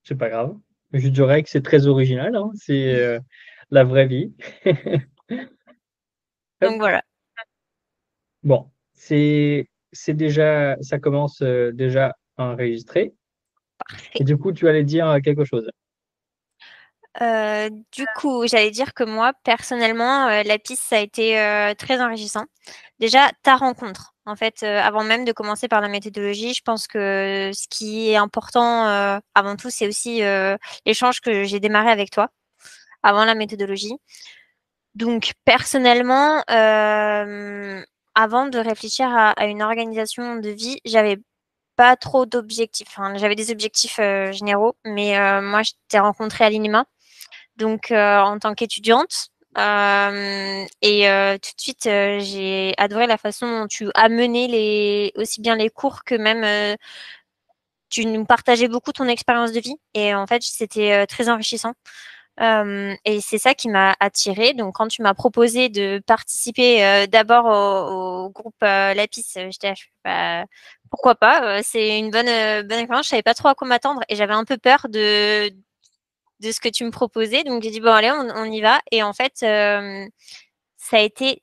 c'est pas grave. Je dirais que c'est très original, hein, c'est, la vraie vie. Donc Hop, voilà. bon, c'est déjà ça commence, déjà à enregistrer et du coup, tu allais dire, quelque chose? Du coup, j'allais dire que moi, personnellement, la piste, ça a été très enrichissant. Déjà, ta rencontre. En fait, avant même de commencer par la méthodologie, je pense que ce qui est important avant tout, c'est aussi l'échange que j'ai démarré avec toi avant la méthodologie. Donc, personnellement, avant de réfléchir à une organisation de vie, j'avais pas trop d'objectifs. Enfin, j'avais des objectifs généraux, mais moi, je t'ai rencontré à l'INIMA donc en tant qu'étudiante. Et tout de suite, j'ai adoré la façon dont tu as mené aussi bien les cours que même tu nous partageais beaucoup ton expérience de vie. Et en fait, c'était très enrichissant. Et c'est ça qui m'a attirée. Donc, quand tu m'as proposé de participer d'abord au groupe Lapis, j'étais là, pourquoi pas? C'est une bonne expérience. Je savais pas trop à quoi m'attendre et j'avais un peu peur de ce que tu me proposais. Donc j'ai dit bon allez, on y va. Et en fait, ça a été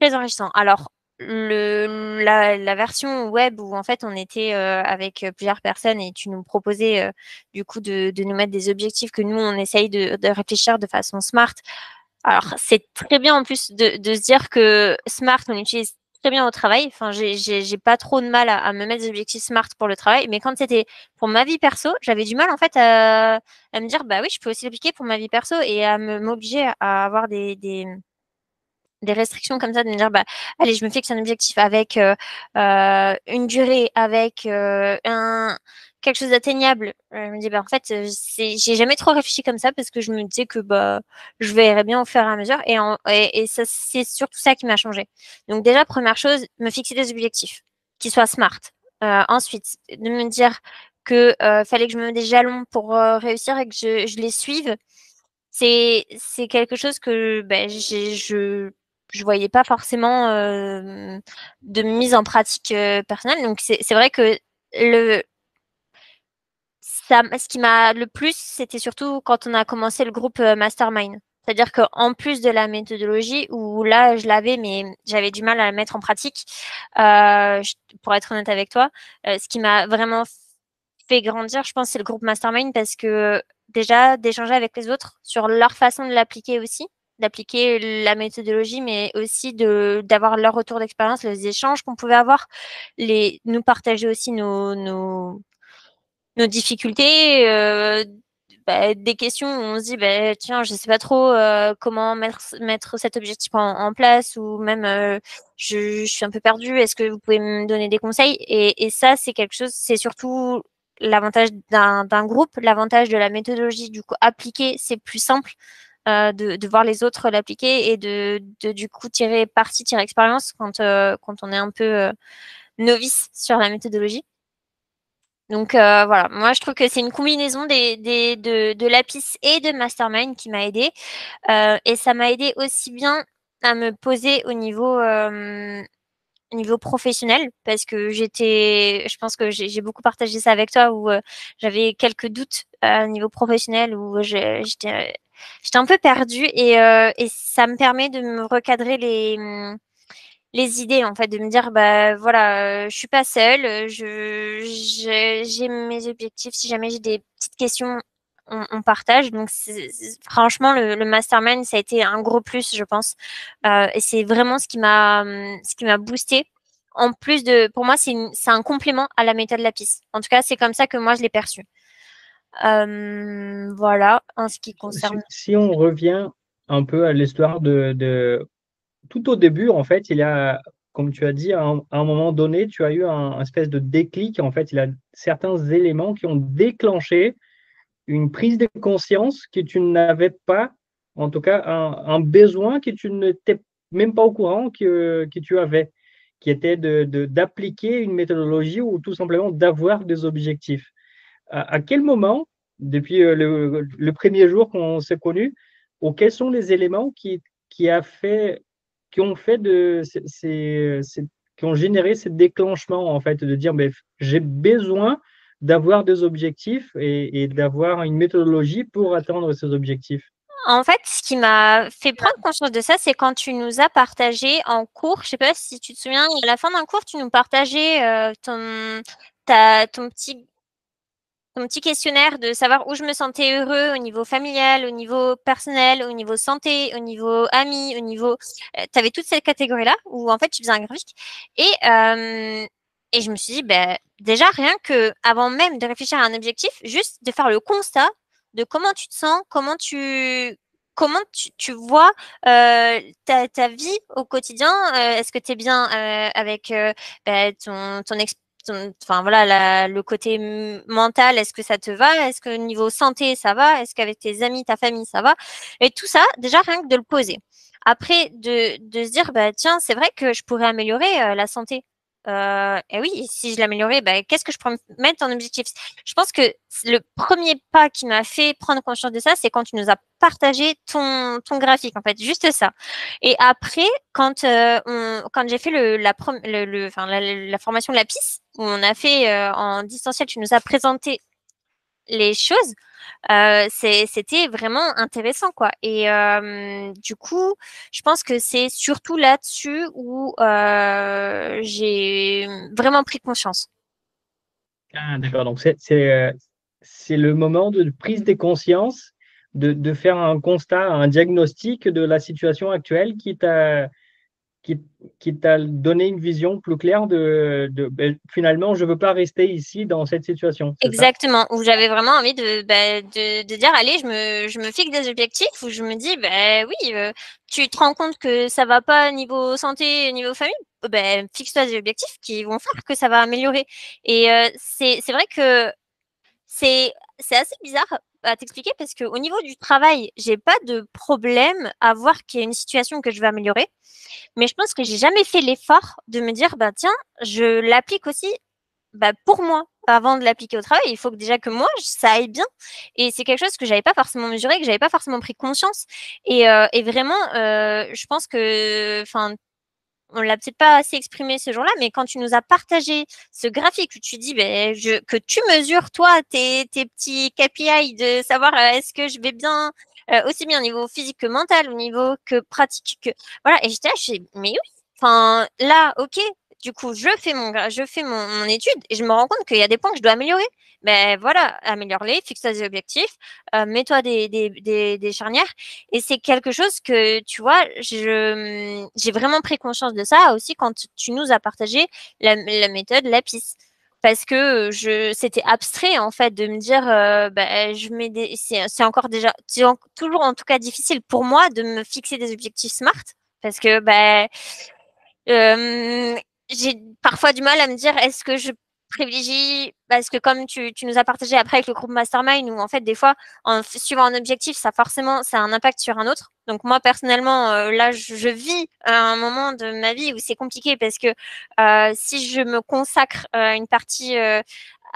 très enrichissant. Alors la version web où en fait on était avec plusieurs personnes et tu nous proposais du coup de nous mettre des objectifs que nous on essaye de réfléchir de façon smart. Alors c'est très bien en plus de se dire que smart on utilise très bien au travail. Enfin j'ai pas trop de mal à me mettre des objectifs smart pour le travail, mais quand c'était pour ma vie perso, j'avais du mal en fait à me dire bah oui je peux aussi l'appliquer pour ma vie perso et à m'obliger à avoir des restrictions comme ça, de me dire, bah, allez, je me fixe un objectif avec une durée, avec quelque chose d'atteignable. Je me dis, bah, en fait, j'ai jamais trop réfléchi comme ça parce que je me disais que bah, je verrais bien au fur et à mesure. Et ça, c'est surtout ça qui m'a changé. Donc déjà, première chose, me fixer des objectifs qui soient smart. Ensuite, de me dire que fallait que je me mette des jalons pour réussir et que je les suive. C'est quelque chose que ben, je voyais pas forcément de mise en pratique personnelle. Donc c'est vrai que le ce qui m'a le plus, c'était surtout quand on a commencé le groupe Mastermind. C'est-à-dire qu'en plus de la méthodologie, où là, je l'avais, mais j'avais du mal à la mettre en pratique, pour être honnête avec toi, ce qui m'a vraiment fait grandir, je pense, c'est le groupe Mastermind parce que déjà, d'échanger avec les autres sur leur façon de l'appliquer aussi, d'appliquer la méthodologie, mais aussi d'avoir leur retour d'expérience, les échanges qu'on pouvait avoir, nous partager aussi nos difficultés, des questions où on se dit, bah, tiens, je sais pas trop comment mettre cet objectif en place ou même je suis un peu perdue, est-ce que vous pouvez me donner des conseils? Et ça, c'est quelque chose, c'est surtout l'avantage d'un groupe, l'avantage de la méthodologie du coup appliquée, c'est plus simple de voir les autres l'appliquer et du coup tirer parti, tirer expérience quand on est un peu novice sur la méthodologie. Donc voilà, moi je trouve que c'est une combinaison de Lapis et de Mastermind qui m'a aidé. Et ça m'a aidé aussi bien à me poser au niveau professionnel parce que je pense que j'ai beaucoup partagé ça avec toi où j'avais quelques doutes au niveau professionnel où j'étais un peu perdue et ça me permet de me recadrer les idées en fait de me dire bah voilà je suis pas seule j'ai mes objectifs si jamais j'ai des petites questions on partage donc franchement le mastermind ça a été un gros plus je pense. Et c'est vraiment ce qui m'a boosté en plus de pour moi c'est un complément à la méthode Lapis en tout cas c'est comme ça que moi je l'ai perçu. Voilà en ce qui Si concerne. si on revient un peu à l'histoire de tout au début, en fait, il y a, comme tu as dit, à un moment donné, tu as eu un espèce de déclic. En fait, il y a certains éléments qui ont déclenché une prise de conscience que tu n'avais pas, en tout cas, un besoin que tu n'étais même pas au courant que tu avais, qui était d'appliquer une méthodologie ou tout simplement d'avoir des objectifs. À quel moment, depuis le premier jour qu'on s'est connus, ou quels sont les éléments qui, a fait, qui ont fait qui ont généré ce déclenchement, en fait, de dire, mais j'ai besoin d'avoir des objectifs et d'avoir une méthodologie pour atteindre ces objectifs? En fait, ce qui m'a fait prendre conscience de ça, c'est quand tu nous as partagé en cours, je sais pas si tu te souviens, à la fin d'un cours, tu nous partageais ton petit questionnaire de savoir où je me sentais heureux au niveau familial, au niveau personnel, au niveau santé, au niveau amis, au niveau... tu avais toutes ces catégories-là où en fait tu faisais un graphique. Et je me suis dit, ben, déjà rien que avant même de réfléchir à un objectif, juste de faire le constat de comment tu te sens, comment tu vois ta vie au quotidien. Est-ce que tu es bien avec ben, enfin voilà, le côté mental, est-ce que ça te va? Est-ce que niveau santé, ça va? Est-ce qu'avec tes amis, ta famille, ça va? Et tout ça, déjà rien que de le poser. Après, de se dire, bah, tiens, c'est vrai que je pourrais améliorer la santé. Et oui, si je l'améliorais, bah, qu'est-ce que je pourrais mettre en objectif? Je pense que le premier pas qui m'a fait prendre conscience de ça, c'est quand tu nous as partagé ton graphique, en fait, juste ça. Et après, quand j'ai fait la formation de la PIS, où on a fait en distanciel, tu nous as présenté les choses, c'était vraiment intéressant, quoi. Et du coup, je pense que c'est surtout là-dessus où j'ai vraiment pris conscience. Ah, d'accord. Donc, c'est le moment de prise de conscience, de faire un constat, un diagnostic de la situation actuelle qui, qui t'a donné une vision plus claire ben, finalement, je ne veux pas rester ici dans cette situation, c'est ça? Exactement, où j'avais vraiment envie de dire, allez, je me fixe des objectifs, où je me dis, ben oui, tu te rends compte que ça va pas niveau santé, niveau famille, ben fixe-toi des objectifs qui vont faire que ça va améliorer. Et c'est vrai que c'est assez bizarre à t'expliquer parce qu'au niveau du travail, j'ai pas de problème à voir qu'il y a une situation que je veux améliorer, mais je pense que j'ai jamais fait l'effort de me dire, bah tiens, je l'applique aussi bah, pour moi, avant de l'appliquer au travail, il faut que déjà que moi, ça aille bien. Et c'est quelque chose que j'avais pas forcément mesuré, que j'avais pas forcément pris conscience. Et vraiment, je pense que, enfin, on l'a peut-être pas assez exprimé ce jour-là, mais quand tu nous as partagé ce graphique où tu dis ben, que tu mesures, toi, tes petits KPI de savoir est-ce que je vais bien, aussi bien au niveau physique que mental, au niveau que pratique, que voilà. Et j'étais là, je dis, mais oui, enfin là, ok. Du coup, je fais mon étude et je me rends compte qu'il y a des points que je dois améliorer. Ben voilà, améliore-les, fixe-toi des objectifs, mets-toi des charnières. Et c'est quelque chose que, tu vois, j'ai vraiment pris conscience de ça aussi quand tu nous as partagé la méthode LAPIS. Parce que c'était abstrait en fait de me dire, bah, c'est encore déjà, toujours en tout cas difficile pour moi de me fixer des objectifs SMART parce que bah, euh, j'ai parfois du mal à me dire est-ce que je privilégie, parce que comme tu nous as partagé après avec le groupe Mastermind, où en fait des fois, en suivant un objectif, ça a un impact sur un autre. Donc moi personnellement, là, je vis un moment de ma vie où c'est compliqué parce que si je me consacre une partie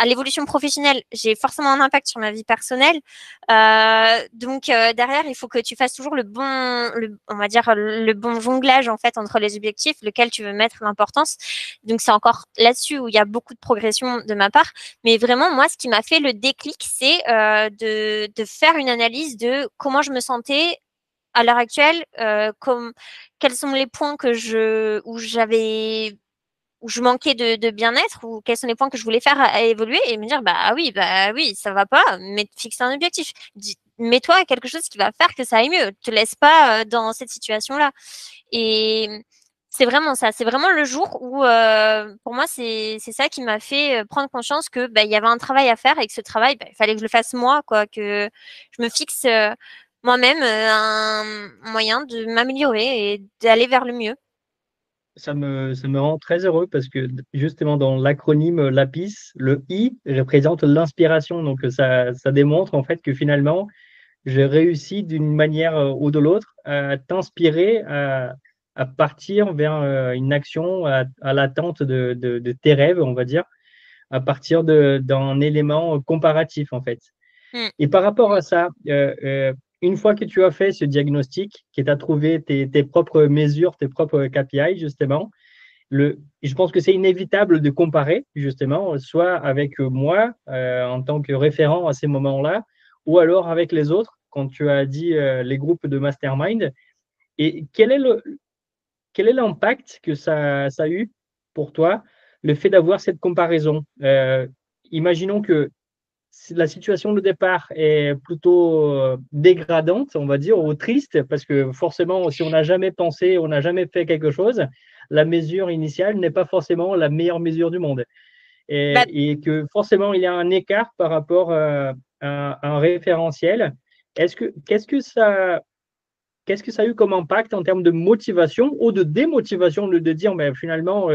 à l'évolution professionnelle, j'ai forcément un impact sur ma vie personnelle. Donc derrière, il faut que tu fasses toujours on va dire le bon jonglage en fait entre les objectifs, lequel tu veux mettre l'importance. Donc c'est encore là-dessus où il y a beaucoup de progression de ma part. Mais vraiment, moi, ce qui m'a fait le déclic, c'est de faire une analyse de comment je me sentais à l'heure actuelle, quels sont les points où je manquais de bien-être ou quels sont les points que je voulais faire à évoluer et me dire bah oui, ça va pas, mais fixe un objectif. Mets-toi quelque chose qui va faire que ça aille mieux. Te laisse pas dans cette situation-là. Et c'est vraiment ça. C'est vraiment le jour où, pour moi, c'est ça qui m'a fait prendre conscience que bah, il y avait un travail à faire et que ce travail, bah, il fallait que je le fasse moi, quoi, que je me fixe moi-même un moyen de m'améliorer et d'aller vers le mieux. Ça me rend très heureux parce que justement dans l'acronyme LAPIS, le I représente l'inspiration. Donc ça démontre en fait que finalement, j'ai réussi d'une manière ou de l'autre à t'inspirer à partir vers une action à l'attente de tes rêves, on va dire, à partir d'un élément comparatif en fait. Mm. Et par rapport à ça, une fois que tu as fait ce diagnostic, que tu as trouvé tes propres mesures, tes propres KPI justement, je pense que c'est inévitable de comparer, justement, soit avec moi en tant que référent à ces moments-là, ou alors avec les autres, quand tu as dit les groupes de mastermind. Et quel est l'impact que ça a eu pour toi, le fait d'avoir cette comparaison? Imaginons que si la situation de départ est plutôt dégradante, on va dire, ou triste, parce que forcément, si on n'a jamais pensé, on n'a jamais fait quelque chose, la mesure initiale n'est pas forcément la meilleure mesure du monde. Bah, Et que forcément, il y a un écart par rapport à un référentiel. Qu'est-ce que ça a eu comme impact en termes de motivation ou de démotivation de dire, mais finalement,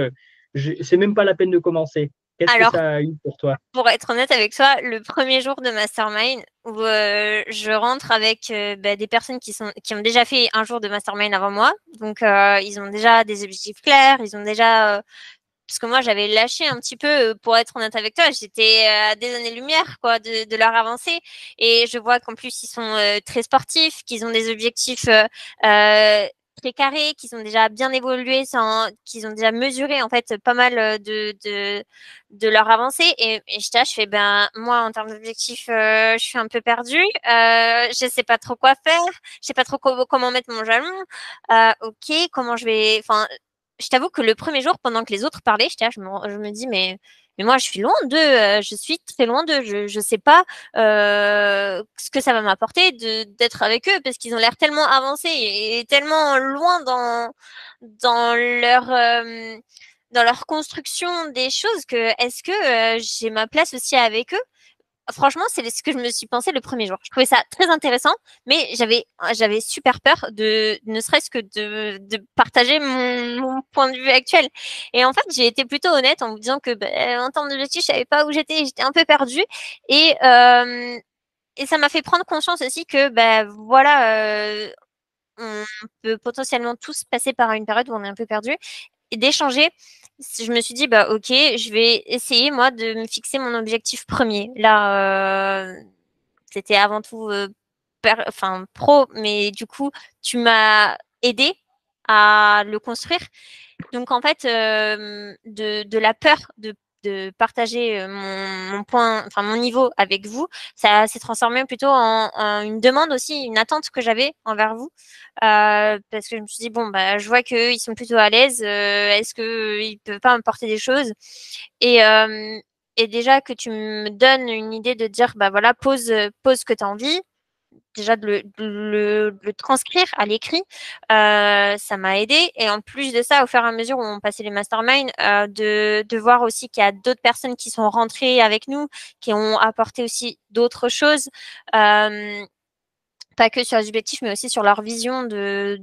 c'est même pas la peine de commencer? Qu'est-ce que alors, ça a eu pour toi? pour être honnête avec toi, le premier jour de mastermind où je rentre avec des personnes qui ont déjà fait un jour de mastermind avant moi, donc ils ont déjà des objectifs clairs, ils ont déjà parce que moi j'avais lâché un petit peu pour être honnête avec toi, j'étais à des années-lumière quoi de leur avancée et je vois qu'en plus ils sont très sportifs, qu'ils ont des objectifs très carrés, qu'ils ont déjà bien évolué, qu'ils ont déjà mesuré en fait pas mal de leur avancée et je fais ben moi en termes d'objectifs je suis un peu perdue, je sais pas trop quoi faire, je sais pas trop comment mettre mon jalon, ok comment je vais, enfin je t'avoue que le premier jour, pendant que les autres parlaient, je me dis, mais moi, je suis loin d'eux, je suis très loin d'eux, je sais pas ce que ça va m'apporter d'être avec eux, parce qu'ils ont l'air tellement avancés et tellement loin dans leur construction des choses que est-ce que j'ai ma place aussi avec eux? Franchement, c'est ce que je me suis pensé le premier jour. Je trouvais ça très intéressant, mais j'avais super peur ne serait-ce que de partager mon point de vue actuel. Et en fait, j'ai été plutôt honnête en me disant que, en termes d'objectifs, je savais pas où j'étais un peu perdue. Et, euh, et ça m'a fait prendre conscience aussi que, voilà, on peut potentiellement tous passer par une période où on est un peu perdu et d'échanger. Je me suis dit, bah ok, je vais essayer moi de me fixer mon objectif premier. Là, c'était avant tout enfin pro, mais du coup, tu m'as aidé à le construire. Donc en fait, de la peur de partager mon point, enfin mon niveau avec vous, ça s'est transformé plutôt en une demande aussi, une attente que j'avais envers vous, parce que je me suis dit bon bah je vois qu'ils sont plutôt à l'aise, est-ce que ils peuvent pas m'apporter des choses et et déjà que tu me donnes une idée de dire bah voilà pose ce que tu as envie, déjà de le transcrire à l'écrit, ça m'a aidé. Et en plus de ça, au fur et à mesure où on passait les masterminds, de voir aussi qu'il y a d'autres personnes qui sont rentrées avec nous, qui ont apporté aussi d'autres choses, pas que sur les objectifs, mais aussi sur leur vision de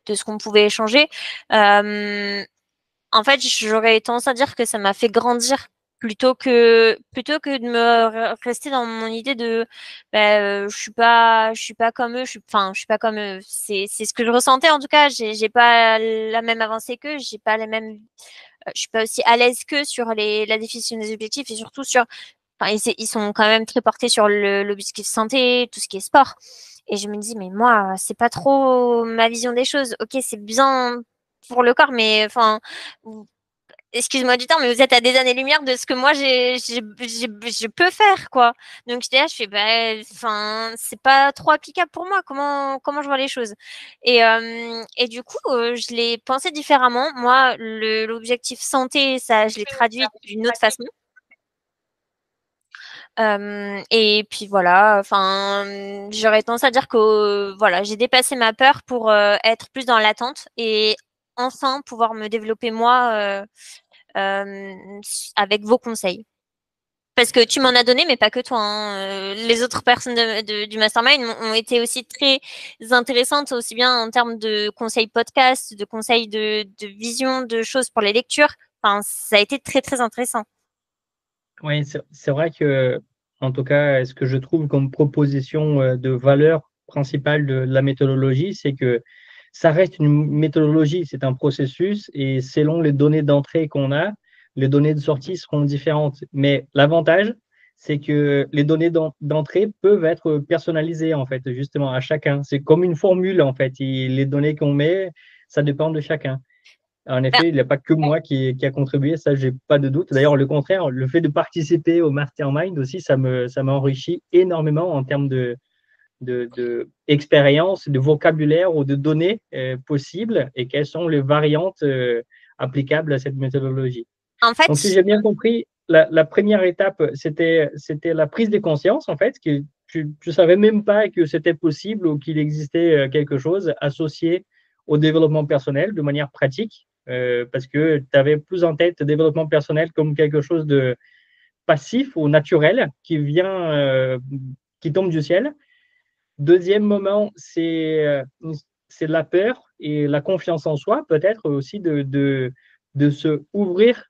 ce qu'on pouvait échanger. Euh, En fait, j'aurais tendance à dire que ça m'a fait grandir plutôt que de me rester dans mon idée de je suis pas comme eux, je suis pas comme eux. C'est ce que je ressentais en tout cas. J'ai pas la même avancée qu'eux, j'ai pas les mêmes, je suis pas aussi à l'aise qu'eux sur la définition des objectifs et surtout sur, enfin ils sont quand même très portés sur l'objectif santé, tout ce qui est sport. Et je me dis mais moi c'est pas trop ma vision des choses. Ok, c'est bien pour le corps, mais enfin excuse-moi du temps, mais vous êtes à des années-lumière de ce que moi je peux faire, quoi. Donc j'étais là, je fais, bah, enfin, c'est pas trop applicable pour moi. Comment je vois les choses. Et du coup, je l'ai pensé différemment. Moi, l'objectif santé, ça, je l'ai traduit d'une autre façon. Et puis voilà, enfin, j'aurais tendance à dire que voilà, j'ai dépassé ma peur pour être plus dans l'attente et enfin pouvoir me développer moi avec vos conseils. Parce que tu m'en as donné, mais pas que toi, hein. Les autres personnes du mastermind ont été aussi très intéressantes, aussi bien en termes de conseils podcast, de conseils de vision, de choses pour les lectures. Enfin, ça a été très, très intéressant. Oui, c'est vrai que, en tout cas, ce que je trouve comme proposition de valeur principale de la méthodologie, c'est que ça reste une méthodologie, c'est un processus, et selon les données d'entrée qu'on a, les données de sortie seront différentes. Mais l'avantage, c'est que les données d'entrée peuvent être personnalisées, en fait, justement, à chacun. C'est comme une formule, en fait, et les données qu'on met, ça dépend de chacun. En Ben, effet, il n'y a pas que moi qui a contribué, ça, j'ai pas de doute. D'ailleurs, le contraire, le fait de participer au mastermind aussi, ça m'enrichit énormément en termes de expérience, de vocabulaire ou de données possibles et quelles sont les variantes applicables à cette méthodologie. en Donc, si fait, j'ai bien compris, la première étape, c'était la prise de conscience, en fait, que tu ne savais même pas que c'était possible ou qu'il existait quelque chose associé au développement personnel de manière pratique, parce que tu avais plus en tête le développement personnel comme quelque chose de passif ou naturel qui vient, qui tombe du ciel. Deuxième moment, c'est la peur et la confiance en soi, peut-être aussi de se ouvrir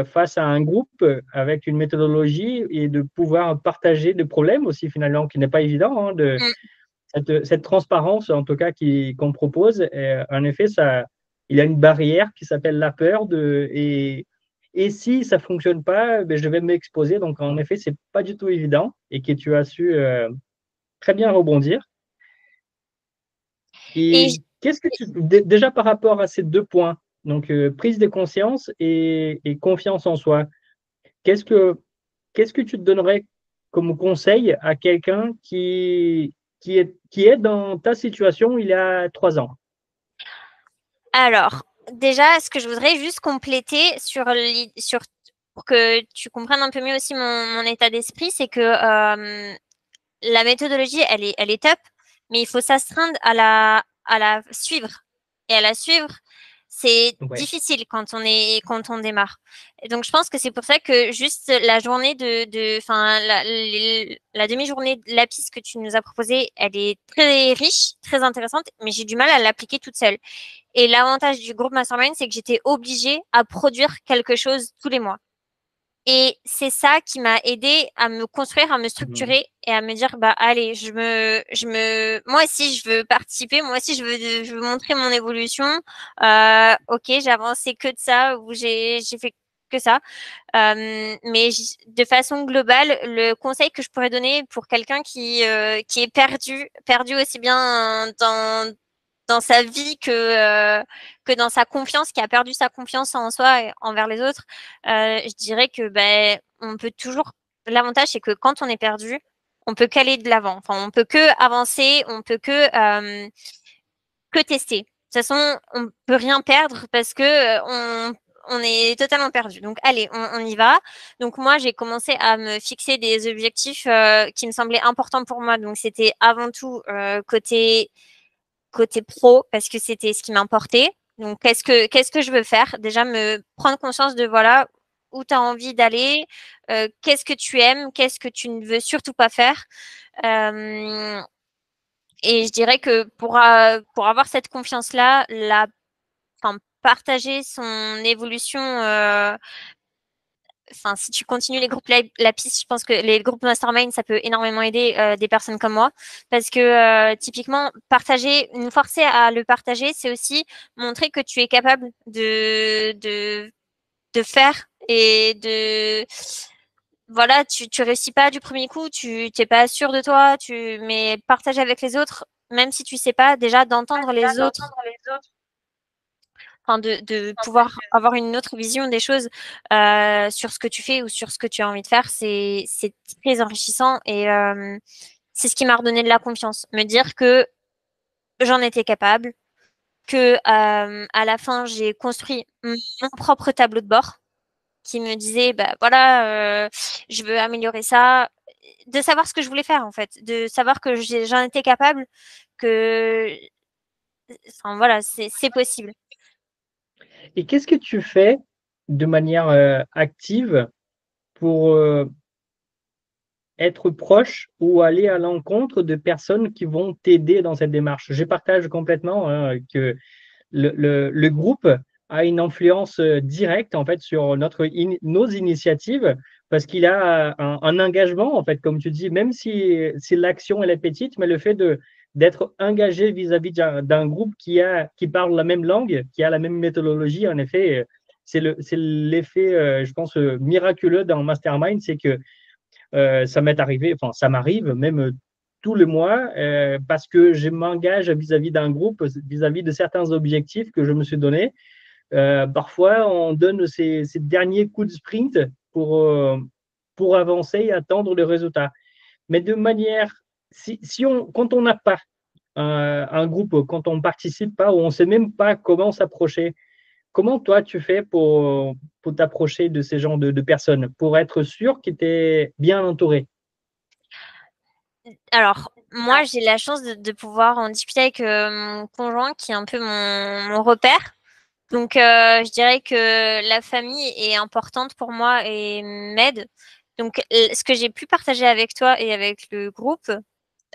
face à un groupe avec une méthodologie et de pouvoir partager des problèmes aussi finalement, qui n'est pas évident, hein, mm, cette transparence en tout cas qu'on propose. En effet, il y a une barrière qui s'appelle la peur et si ça fonctionne pas, ben, je vais m'exposer. Donc en effet, c'est pas du tout évident et que tu as su très bien rebondir. et Et qu'est-ce que déjà par rapport à ces deux points, donc prise de conscience et confiance en soi, qu'est-ce que, qu'est-ce que tu te donnerais comme conseil à quelqu'un qui est dans ta situation il y a 3 ans? alors, déjà, ce que je voudrais juste compléter pour que tu comprennes un peu mieux aussi mon état d'esprit, c'est que la méthodologie, elle est top, mais il faut s'astreindre à la suivre. Et à la suivre, c'est Ouais. difficile quand on démarre. Et donc, je pense que c'est pour ça que juste la journée enfin, la demi-journée de la piste que tu nous as proposée, elle est très riche, très intéressante, mais j'ai du mal à l'appliquer toute seule. Et l'avantage du groupe Mastermind, c'est que j'étais obligée à produire quelque chose tous les mois. Et c'est ça qui m'a aidé à me construire, à me Mhm. structurer et à me dire, bah, allez, moi aussi, je veux participer, moi aussi, je veux montrer mon évolution. Ok, j'ai avancé que de ça ou j'ai fait que ça. De façon globale, le conseil que je pourrais donner pour quelqu'un qui est perdu aussi bien dans sa vie que dans sa confiance, qui a perdu sa confiance en soi et envers les autres, je dirais que ben, on peut toujours. L'avantage, c'est que quand on est perdu, on peut qu'aller de l'avant. Enfin, on peut que avancer, on peut que tester. De toute façon, on peut rien perdre parce que on est totalement perdu. Donc, allez, on y va. Donc, moi, j'ai commencé à me fixer des objectifs qui me semblaient importants pour moi. Donc, c'était avant tout côté pro parce que c'était ce qui m'importait. Donc, qu'est-ce que je veux faire? Déjà, me prendre conscience de voilà où tu as envie d'aller, qu'est-ce que tu aimes, qu'est-ce que tu ne veux surtout pas faire. Euh, et je dirais que pour avoir cette confiance-là, enfin, partager son évolution, enfin, si tu continues les groupes la piste, je pense que les groupes mastermind, ça peut énormément aider des personnes comme moi. Parce que typiquement, nous forcer à le partager, c'est aussi montrer que tu es capable de faire et voilà, tu réussis pas du premier coup, tu n'es pas sûr de toi, mais partager avec les autres, même si tu sais pas, déjà d'entendre les autres, enfin de pouvoir avoir une autre vision des choses sur ce que tu fais ou sur ce que tu as envie de faire, c'est très enrichissant et c'est ce qui m'a redonné de la confiance. Me dire que j'en étais capable, que à la fin j'ai construit mon propre tableau de bord qui me disait bah voilà je veux améliorer ça, de savoir ce que je voulais faire en fait, de savoir que j'en étais capable, que enfin voilà c'est possible. Et qu'est-ce que tu fais de manière active pour être proche ou aller à l'encontre de personnes qui vont t'aider dans cette démarche? Je partage complètement hein, que le groupe a une influence directe en fait sur nos initiatives parce qu'il a un engagement en fait, comme tu dis, même si l'action elle est petite, mais le fait d'être engagé vis-à-vis d'un groupe qui parle la même langue, qui a la même méthodologie, en effet, c'est l'effet, je pense, miraculeux dans Mastermind, c'est que ça m'est arrivé, enfin, ça m'arrive même tout le mois parce que je m'engage vis-à-vis d'un groupe, vis-à-vis de certains objectifs que je me suis donné. Parfois, on donne ces derniers coups de sprint pour avancer et attendre le résultat. Mais de manière, quand on n'a pas un groupe, quand on ne participe pas ou on ne sait même pas comment s'approcher, comment toi tu fais pour t'approcher de ces genres de personnes, pour être sûr que tu es bien entouré? Alors, moi, j'ai la chance de pouvoir en discuter avec mon conjoint qui est un peu mon repère. Donc, je dirais que la famille est importante pour moi et m'aide. Donc, ce que j'ai pu partager avec toi et avec le groupe,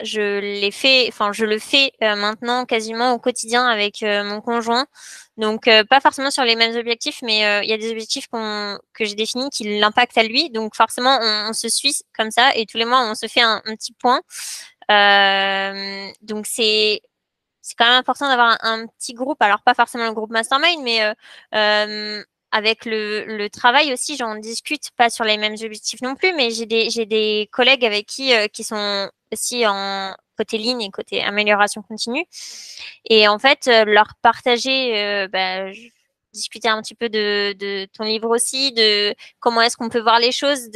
je le fais maintenant quasiment au quotidien avec mon conjoint. Donc, pas forcément sur les mêmes objectifs, mais il y a des objectifs que j'ai définis qui l'impactent à lui. Donc, forcément, on se suit comme ça et tous les mois, on se fait un petit point. Donc, c'est quand même important d'avoir un petit groupe. Alors, pas forcément le groupe mastermind, mais avec le travail aussi, j'en discute, pas sur les mêmes objectifs non plus, mais j'ai des collègues avec qui sont aussi en côté ligne et côté amélioration continue. Et en fait, leur partager, discuter un petit peu de ton livre aussi, de comment est-ce qu'on peut voir les choses,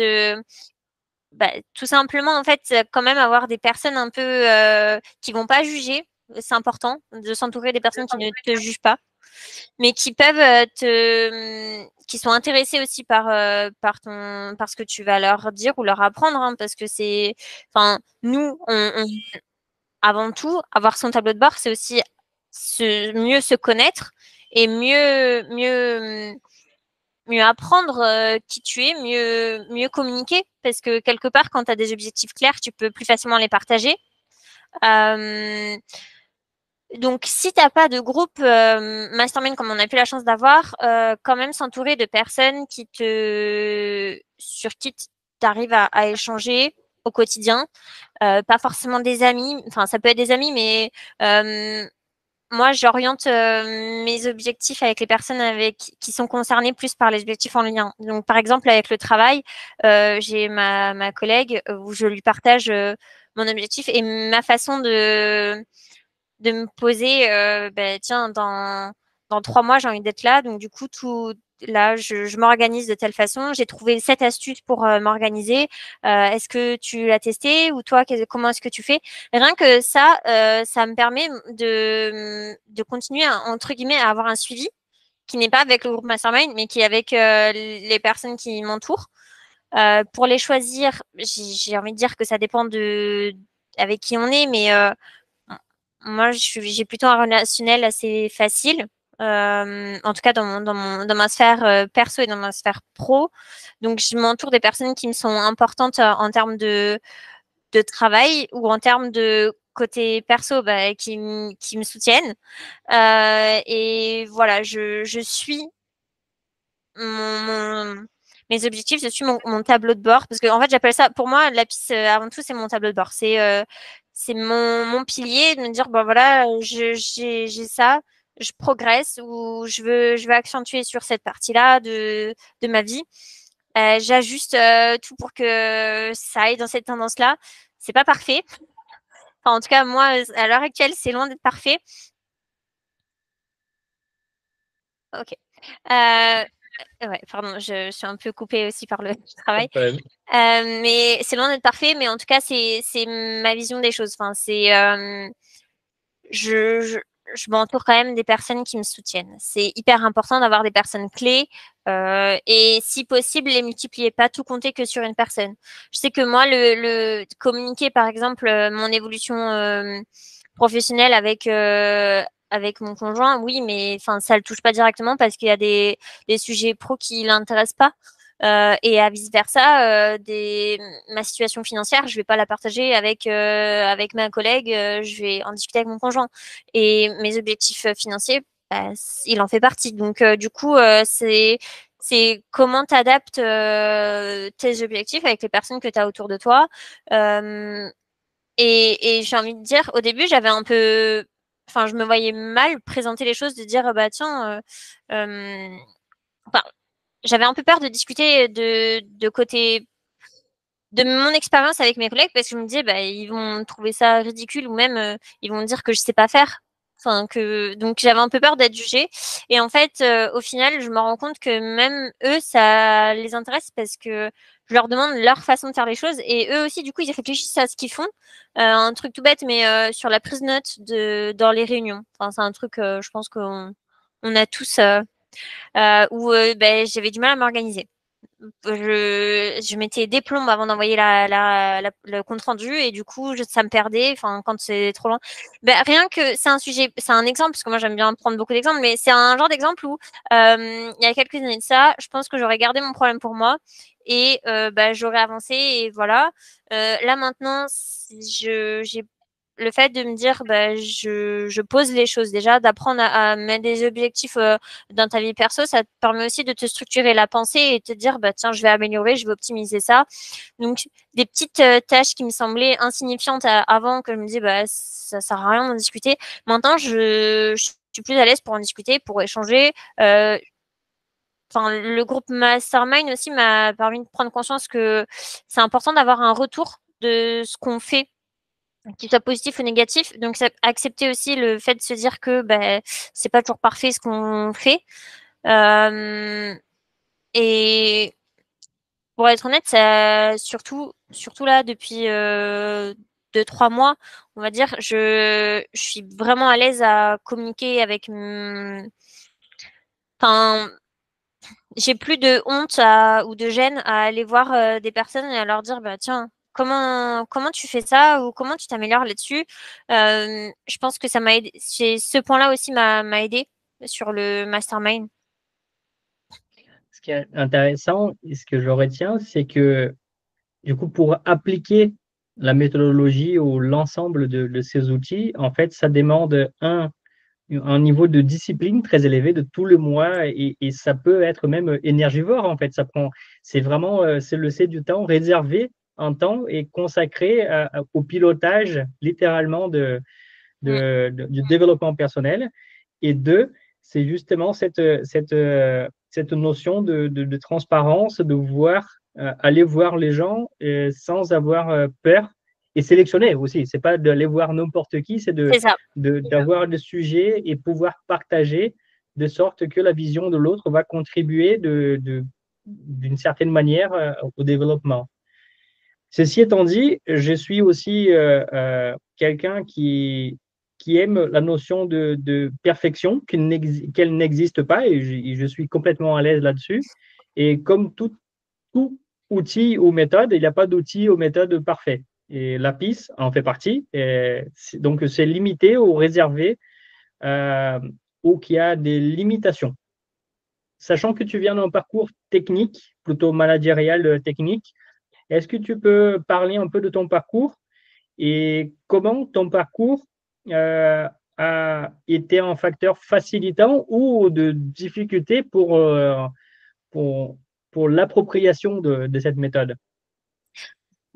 tout simplement, en fait, quand même avoir des personnes un peu qui vont pas juger. C'est important de s'entourer des personnes qui ne te jugent pas, mais qui peuvent qui sont intéressés aussi par ce que tu vas leur dire ou leur apprendre, hein, parce que enfin, nous, avant tout, avoir son tableau de bord, c'est aussi mieux se connaître et mieux apprendre qui tu es, mieux communiquer, parce que quelque part, quand tu as des objectifs clairs, tu peux plus facilement les partager. Euh, donc, si tu n'as pas de groupe mastermind comme on a eu la chance d'avoir, quand même s'entourer de personnes sur qui tu arrives à échanger au quotidien. Pas forcément des amis, enfin ça peut être des amis, mais moi, j'oriente mes objectifs avec les personnes qui sont concernées plus par les objectifs en lien. Donc, par exemple, avec le travail, j'ai ma collègue où je lui partage mon objectif et ma façon de me poser, tiens, dans 3 mois, j'ai envie d'être là. Donc, du coup, là, je m'organise de telle façon. J'ai trouvé cette astuce pour m'organiser. Est-ce que tu l'as testé ou toi, comment est-ce que tu fais? Rien que ça me permet de continuer, entre guillemets, à avoir un suivi qui n'est pas avec le groupe Mastermind, mais qui est avec les personnes qui m'entourent. Pour les choisir, j'ai envie de dire que ça dépend de avec qui on est, mais moi, j'ai plutôt un relationnel assez facile. En tout cas, dans ma sphère perso et dans ma sphère pro. Donc, je m'entoure des personnes qui me sont importantes en termes de travail ou en termes de côté perso qui me soutiennent. Et voilà, je suis mes objectifs, je suis mon tableau de bord. Parce que, en fait, j'appelle ça, pour moi, la piste, avant tout, c'est mon tableau de bord. C'est mon pilier de me dire, bon, voilà, j'ai ça, je progresse ou je veux accentuer sur cette partie-là de ma vie. J'ajuste tout pour que ça aille dans cette tendance-là. C'est pas parfait. Enfin, en tout cas, moi, à l'heure actuelle, c'est loin d'être parfait. Ok. Ouais, pardon, je suis un peu coupée aussi par le travail. Mais c'est loin d'être parfait, mais en tout cas, c'est ma vision des choses. Enfin, je, je, je m'entoure quand même des personnes qui me soutiennent. C'est hyper important d'avoir des personnes clés et si possible, les multiplier, pas tout compter que sur une personne. Je sais que moi, le communiquer, par exemple, mon évolution professionnelle avec mon conjoint, oui, mais enfin, ça le touche pas directement parce qu'il y a des sujets pro qui l'intéressent pas. Et à vice versa, ma situation financière, je vais pas la partager avec ma collègue, je vais en discuter avec mon conjoint. Et mes objectifs financiers, il en fait partie. Donc du coup, c'est comment tu adaptes tes objectifs avec les personnes que tu as autour de toi. Et j'ai envie de dire, au début, j'avais un peu, enfin, je me voyais mal présenter les choses, de dire, bah tiens, enfin, j'avais un peu peur de discuter de côté de mon expérience avec mes collègues parce que je me disais, bah, ils vont trouver ça ridicule ou même ils vont dire que je sais pas faire. Enfin, donc j'avais un peu peur d'être jugée. Et en fait, au final, je me rends compte que même eux, ça les intéresse parce que je leur demande leur façon de faire les choses. Et eux aussi, du coup, ils réfléchissent à ce qu'ils font. Un truc tout bête, mais sur la prise de notes dans les réunions. Enfin, c'est un truc, je pense qu'on a tous, où ben, j'avais du mal à m'organiser. Je mettais des plombes avant d'envoyer le compte rendu et du coup ça me perdait, enfin quand c'est trop loin. Ben, rien que c'est un sujet, c'est un exemple parce que moi j'aime bien prendre beaucoup d'exemples, mais c'est un genre d'exemple où il y a quelques années de ça, je pense que j'aurais gardé mon problème pour moi et ben, j'aurais avancé et voilà. Là maintenant, j'ai le fait de me dire, bah, je pose les choses déjà, d'apprendre à mettre des objectifs dans ta vie perso, ça te permet aussi de te structurer la pensée et te dire, bah, tiens, je vais améliorer, je vais optimiser ça. Donc, des petites tâches qui me semblaient insignifiantes avant, que je me disais, bah, ça sert à rien d'en discuter. Maintenant, je suis plus à l'aise pour en discuter, pour échanger. Enfin, le groupe Mastermind aussi m'a permis de prendre conscience que c'est important d'avoir un retour de ce qu'on fait qu'il soit positif ou négatif. Donc, accepter aussi le fait de se dire que ben, c'est pas toujours parfait ce qu'on fait. Euh, et pour être honnête, ça, surtout là, depuis 2, 3 mois, on va dire, je suis vraiment à l'aise à communiquer avec. Enfin, j'ai plus de honte ou de gêne à aller voir des personnes et à leur dire, bah tiens, comment tu fais ça ou comment tu t'améliores là-dessus. Je pense que ça m'a aidé. Ce point-là aussi m'a aidé sur le mastermind. Ce qui est intéressant et ce que je retiens, c'est que du coup, pour appliquer la méthodologie ou l'ensemble de ces outils, en fait, ça demande un niveau de discipline très élevé de tout le mois et ça peut être même énergivore en fait. C'est vraiment, c'est du temps réservé, un temps et consacré au pilotage littéralement Mm. du développement personnel. Et deux, c'est justement cette notion de transparence, de aller voir les gens sans avoir peur et sélectionner aussi. C'est pas d'aller voir n'importe qui, c'est C'est ça. d'avoir des sujets et pouvoir partager de sorte que la vision de l'autre va contribuer d'une certaine manière au développement. Ceci étant dit, je suis aussi quelqu'un qui aime la notion de perfection, qu'elle n'existe pas, et je suis complètement à l'aise là-dessus. Et comme tout outil ou méthode, il n'y a pas d'outil ou méthode parfait. Et la piste en fait partie. Donc, c'est limité ou réservé euh, ou qu'il y a des limitations. Sachant que tu viens d'un parcours technique, plutôt managérial technique, est-ce que tu peux parler un peu de ton parcours et comment ton parcours euh, a été un facteur facilitant ou de difficulté pour, pour l'appropriation de cette méthode?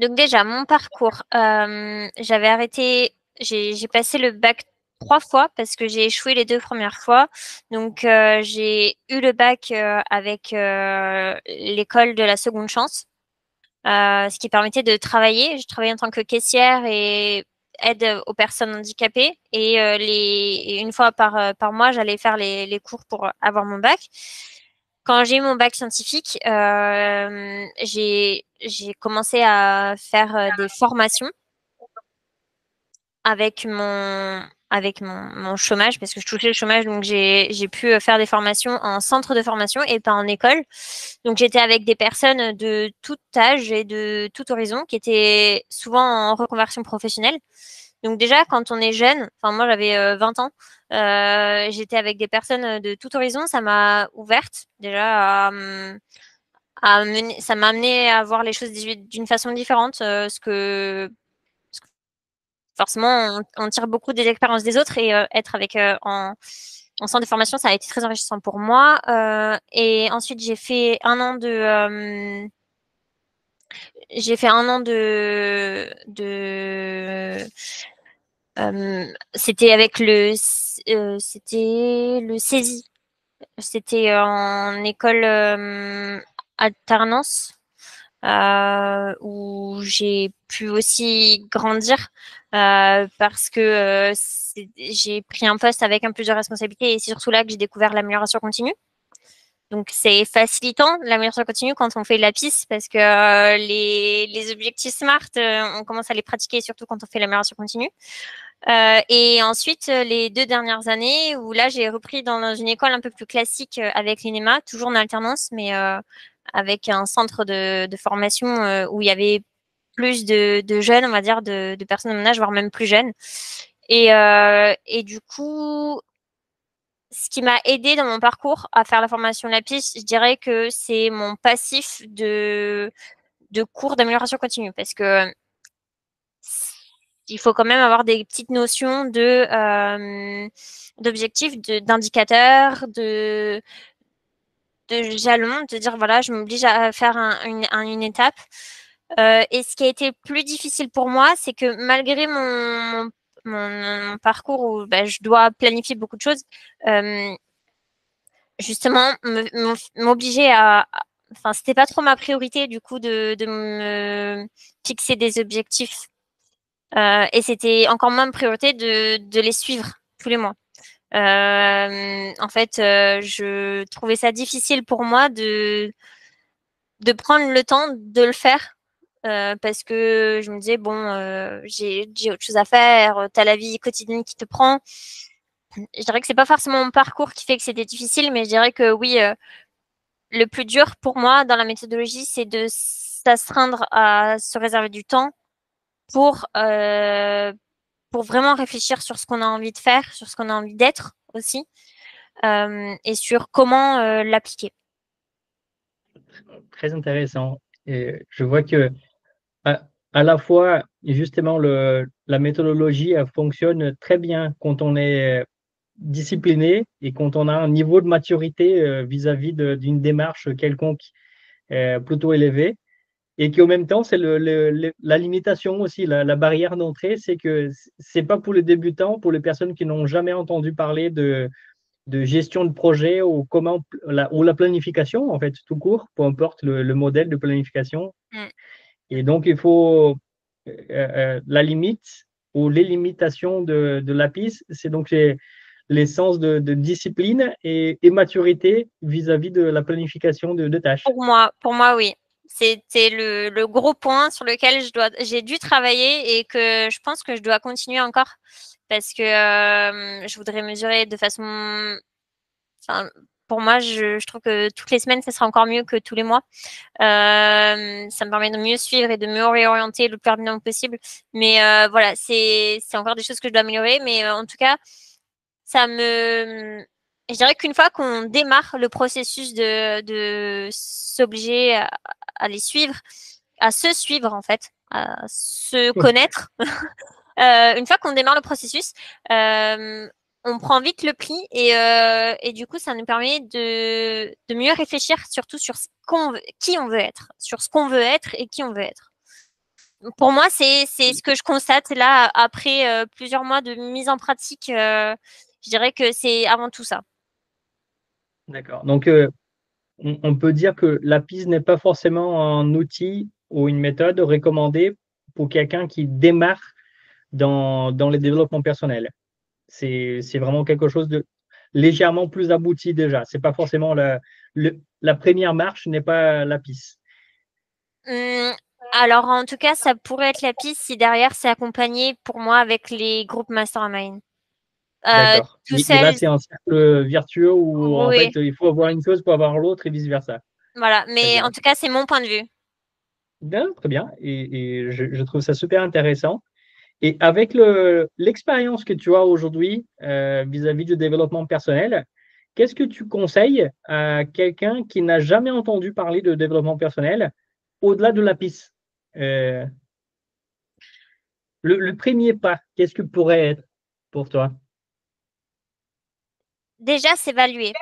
Donc déjà, mon parcours, j'avais arrêté, j'ai passé le bac 3 fois parce que j'ai échoué les 2 premières fois. Donc j'ai eu le bac avec l'école de la seconde chance, ce qui permettait de travailler. Je travaillais en tant que caissière et aide aux personnes handicapées. Et une fois par mois, j'allais faire les cours pour avoir mon bac. Quand j'ai eu mon bac scientifique, j'ai commencé à faire des formations avec mon chômage parce que je touchais le chômage, donc j'ai pu faire des formations en centre de formation et pas en école. Donc j'étais avec des personnes de tout âge et de tout horizon qui étaient souvent en reconversion professionnelle. Donc déjà quand on est jeune, enfin moi j'avais 20 ans, j'étais avec des personnes de tout horizon, ça m'a ouverte déjà ça m'a amené à voir les choses d'une façon différente, forcément, on tire beaucoup des expériences des autres et être avec en centre de formation, ça a été très enrichissant pour moi. Et ensuite, j'ai fait un an c'était avec c'était le CESI. C'était en école alternance. où j'ai pu aussi grandir parce que j'ai pris un poste avec un plus de responsabilités et c'est surtout là que j'ai découvert l'amélioration continue. Donc, c'est facilitant l'amélioration continue quand on fait de la piste parce que les objectifs SMART, on commence à les pratiquer surtout quand on fait l'amélioration continue. Et ensuite, les 2 dernières années où là, j'ai repris dans une école un peu plus classique avec l'INEMA, toujours en alternance, mais avec un centre de formation où il y avait plus de jeunes, on va dire, de personnes de mon âge, voire même plus jeunes. Et du coup, ce qui m'a aidé dans mon parcours à faire la formation LAPIS, je dirais que c'est mon passif de cours d'amélioration continue parce que il faut quand même avoir des petites notions d'objectifs, d'indicateurs, de jalons, de dire voilà, je m'oblige à faire une étape. Et ce qui a été plus difficile pour moi, c'est que malgré mon parcours où bah, je dois planifier beaucoup de choses, justement m'obliger enfin c'était pas trop ma priorité du coup de me fixer des objectifs et c'était encore moins ma priorité de les suivre tous les mois. En fait, je trouvais ça difficile pour moi de prendre le temps de le faire parce que je me disais bon j'ai autre chose à faire, t'as la vie quotidienne qui te prend. Je dirais que c'est pas forcément mon parcours qui fait que c'était difficile, mais je dirais que oui, le plus dur pour moi dans la méthodologie, c'est de s'astreindre à se réserver du temps pour, euh, pour vraiment réfléchir sur ce qu'on a envie de faire, sur ce qu'on a envie d'être aussi, et sur comment l'appliquer. Très intéressant. Et je vois que à la fois, justement, la méthodologie, elle fonctionne très bien quand on est discipliné et quand on a un niveau de maturité vis-à-vis d'une démarche quelconque plutôt élevé. Et qu'en même temps, c'est la limitation aussi, la barrière d'entrée, c'est que c'est pas pour les débutants, pour les personnes qui n'ont jamais entendu parler de gestion de projet ou ou la planification, en fait, tout court, peu importe le modèle de planification. Mm. Et donc, il faut la limite ou les limitations de la piste, c'est donc l'essence de discipline et maturité vis-à-vis de la planification de tâches. Pour moi, oui. C'était le gros point sur lequel j'ai dû travailler et que je pense que je dois continuer encore parce que je voudrais mesurer de façon. Enfin, pour moi, je trouve que toutes les semaines, ce sera encore mieux que tous les mois. Ça me permet de mieux suivre et de mieux réorienter le plus rapidement possible. Mais voilà, c'est encore des choses que je dois améliorer. Mais en tout cas, ça me. Je dirais qu'une fois qu'on démarre le processus de s'obliger à les suivre, à se suivre en fait, à se connaître, une fois qu'on démarre le processus, on prend vite le pli et du coup, ça nous permet de mieux réfléchir surtout sur qui on veut être, sur ce qu'on veut être et qui on veut être. Pour moi, c'est ce que je constate là après plusieurs mois de mise en pratique. Je dirais que c'est avant tout ça. D'accord. Donc, on peut dire que la piste n'est pas forcément un outil ou une méthode recommandée pour quelqu'un qui démarre dans les développements personnels. C'est vraiment quelque chose de légèrement plus abouti déjà. C'est pas forcément la première marche n'est pas la piste. Hum, alors, en tout cas, ça pourrait être la piste si derrière c'est accompagné pour moi avec les groupes mastermind. D'accord. Tout Et là, seul, c'est un cercle vertueux où en fait oui, il faut avoir une chose pour avoir l'autre et vice-versa. voilà. Très Mais en bien. tout cas, c'est mon point de vue. Bien, très bien. Et je trouve ça super intéressant. Et avec l'expérience que tu as aujourd'hui vis-à-vis du développement personnel, qu'est-ce que tu conseilles à quelqu'un qui n'a jamais entendu parler de développement personnel au-delà de la piste? Euh, le premier pas, qu'est-ce que pourrait être pour toi? Déjà, s'évaluer.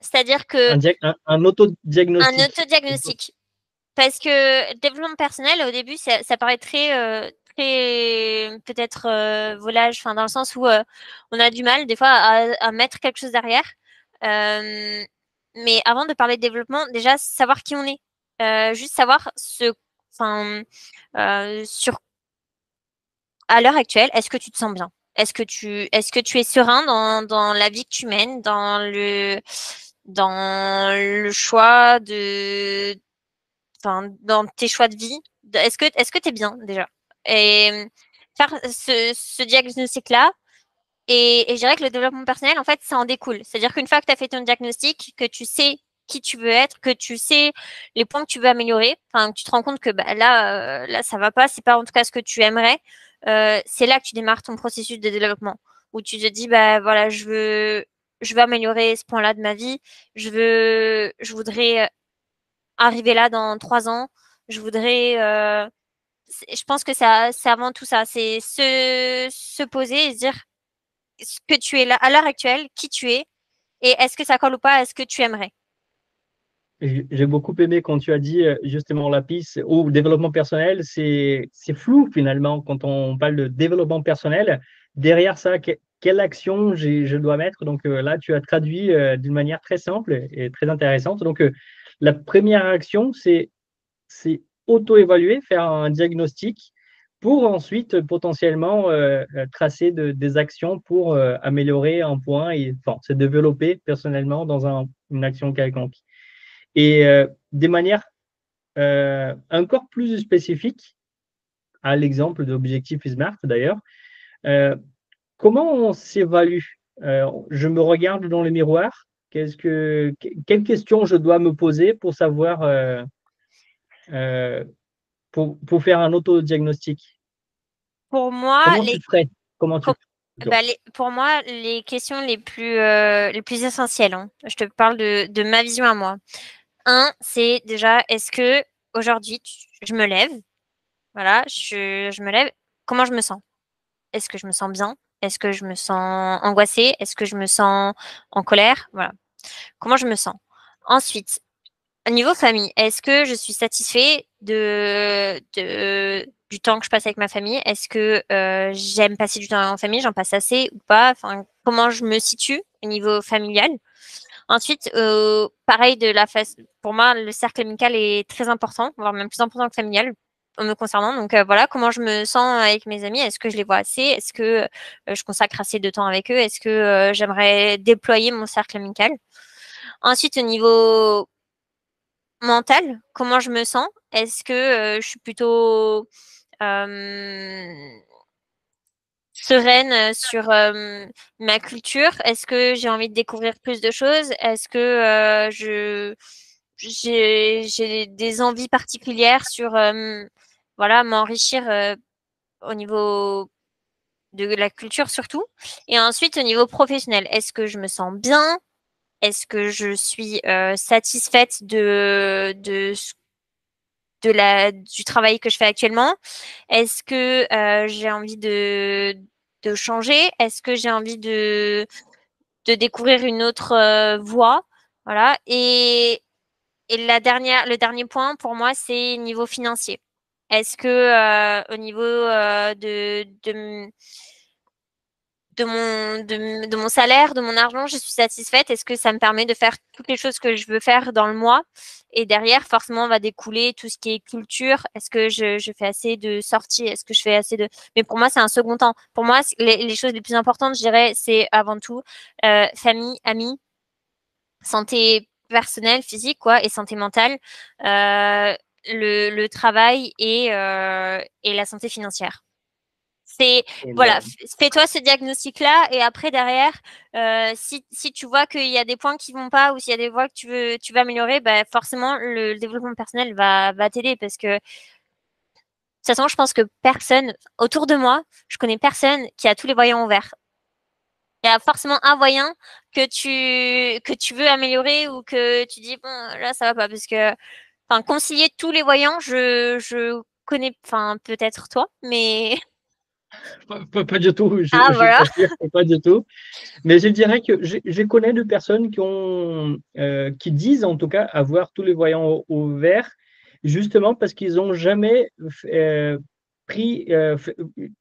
C'est-à-dire que Un un autodiagnostic. autodiagnostic. Parce que développement personnel, au début, ça paraît très peut-être volage, enfin dans le sens où on a du mal des fois à mettre quelque chose derrière. Euh, mais avant de parler de développement, déjà savoir qui on est. juste savoir sur à l'heure actuelle, est-ce que tu te sens bien? Est-ce que tu es serein dans la vie que tu mènes, dans le choix dans tes choix de vie? Est-ce que tu es bien déjà? Et faire ce diagnostic-là, et je dirais que le développement personnel, en fait, ça en découle. C'est-à-dire qu'une fois que tu as fait ton diagnostic, que tu sais qui tu veux être, que tu sais les points que tu veux améliorer, enfin, que tu te rends compte que bah, là, ça va pas, c'est pas en tout cas ce que tu aimerais, c'est là que tu démarres ton processus de développement, où tu te dis, bah voilà, je veux améliorer ce point-là de ma vie, je voudrais arriver là dans 3 ans, je voudrais, je pense que c'est avant tout ça, c'est se poser et se dire ce que tu es là à l'heure actuelle, qui tu es, et est-ce que ça colle ou pas à ce que tu aimerais. J'ai beaucoup aimé quand tu as dit justement la piste ou développement personnel, c'est flou finalement quand on parle de développement personnel. Derrière ça, quelle action je dois mettre? Donc là, tu as traduit d'une manière très simple et très intéressante. Donc la première action, c'est auto-évaluer, faire un diagnostic pour ensuite potentiellement tracer des actions pour améliorer un point et enfin, se développer personnellement dans une action quelconque. Et de manière encore plus spécifique, à l'exemple d'Objectif Smart d'ailleurs, euh, comment on s'évalue? Je me regarde dans le miroir, quelles questions je dois me poser pour savoir, euh, pour faire un autodiagnostic? Pour moi, Comment tu ferais? Comment tu com- ferais? pour moi, les questions les plus essentielles, hein, je te parle de ma vision à moi. Un, c'est déjà, est-ce que aujourd'hui, je me lève, voilà, je me lève, comment je me sens? Est-ce que je me sens bien? Est-ce que je me sens angoissée? Est-ce que je me sens en colère? Voilà. Comment je me sens? Ensuite, au niveau famille, est-ce que je suis satisfait du temps que je passe avec ma famille? Est-ce que j'aime passer du temps en famille? J'en passe assez ou pas? Enfin, comment je me situe au niveau familial? Ensuite, pareil pour moi, le cercle amical est très important, voire même plus important que familial en me concernant. Donc voilà, comment je me sens avec mes amis? Est-ce que je les vois assez? Est-ce que je consacre assez de temps avec eux? Est-ce que j'aimerais déployer mon cercle amical? Ensuite, au niveau mental, comment je me sens? Est-ce que je suis plutôt euh, sereine sur ma culture? Est-ce que j'ai envie de découvrir plus de choses? Est-ce que j'ai des envies particulières sur voilà, m'enrichir au niveau de la culture surtout? Et ensuite, au niveau professionnel, est-ce que je me sens bien? Est-ce que je suis satisfaite du travail que je fais actuellement? Est-ce que j'ai envie de changer? Est-ce que j'ai envie de découvrir une autre voie? Voilà. Et le dernier point pour moi, c'est niveau financier. Est-ce que au niveau de mon salaire, de mon argent, je suis satisfaite? Est-ce que ça me permet de faire toutes les choses que je veux faire dans le mois? Et derrière, forcément, va découler tout ce qui est culture. Est-ce que je fais assez de sorties? Est-ce que je fais assez de... Mais pour moi, c'est un second temps. Pour moi, les choses les plus importantes, je dirais, c'est avant tout famille, amis, santé personnelle, physique, quoi, et santé mentale, le travail et la santé financière. C'est voilà, Énorme. fais-toi ce diagnostic-là et après derrière, si tu vois qu'il y a des points qui vont pas ou s'il y a des voies que tu veux améliorer, bah forcément le développement personnel va t'aider parce que de toute façon, je pense que personne autour de moi, je connais personne qui a tous les voyants ouverts. Il y a forcément un voyant que tu veux améliorer ou que tu dis bon là ça va pas parce que enfin concilier tous les voyants, je connais enfin peut-être toi, mais Pas du tout, ah je voilà. t'assure, pas du tout. Mais je dirais que je connais de personnes qui disent en tout cas avoir tous les voyants au vert, justement parce qu'ils n'ont jamais pris,